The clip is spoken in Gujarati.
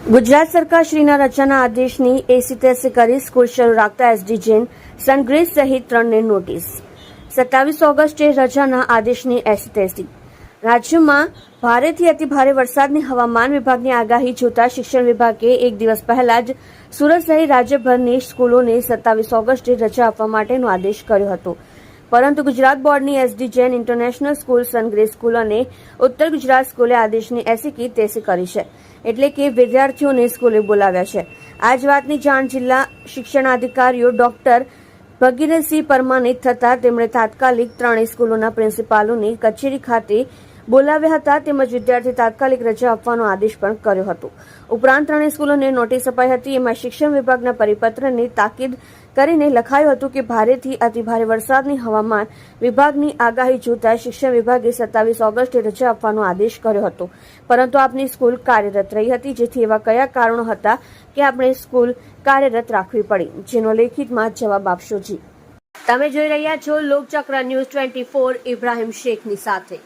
ગુજરાત સરકાર શ્રીના રજાના આદેશની એસી કરી સ્કૂલ શરૂ રાખતા એસડી જૈન સનગ્રેસ સહિત 3ને નોટિસ। 27 ઓગસ્ટે રજાના આદેશની એસી રાજ્યમાં ભારેથી અતિભારે વરસાદની હવામાન વિભાગની આગાહી જોતા શિક્ષણ વિભાગે એક દિવસ પહેલા જ સુરત સહિત રાજ્યભરની સ્કૂલોને 27 ઓગસ્ટે રજા આપવા માટેનો આદેશ કર્યો હતો, પરંતુ ગુજરાત બોર્ડની SD Jain international school, Sungrace school અને ઉત્તર ગુજરાત સ્કૂલે આદેશની એસી કી તેસી કરી છે, એટલે કે વિદ્યાર્થીઓને સ્કૂલે બોલાવ્યા છે। આ જ વાતની જાણ જિલ્લા શિક્ષણાધિકારીઓ ડોક્ટર ભગીરથસિંહ પરમારને થતાં તેમણે તાત્કાલિક 3 સ્કૂલોના પ્રિન્સિપાલોની કચેરી ખાતે બોલાવ્યા હતા, તેમજ વિદ્યાર્થી તાત્કાલિક રજા આપવાનો આદેશ પણ કર્યો હતો। ઉપરાંત 3 સ્કૂલોને નોટિસ અપાઈ હતી। એમાં શિક્ષણ વિભાગના પરિપત્રને તાકીદ કરીને લખાયું હતું કે ભારેથી અતિભારે વરસાદની હવામાન વિભાગની આગાહી જોતા શિક્ષણ વિભાગે 27 ઓગસ્ટે રજા આપવાનો આદેશ કર્યો હતો, પરંતુ આપની સ્કૂલ કાર્યરત રહી હતી, જેથી એવા કયા કારણો હતા કે આપણે સ્કૂલ કાર્યરત રાખવી પડી, જેનો લેખિતમાં જવાબ આપશો। જી, તમે જોઈ રહ્યા છો લોકચક્ર ન્યૂઝ 24 ઇબ્રાહિમ શેખની સાથે।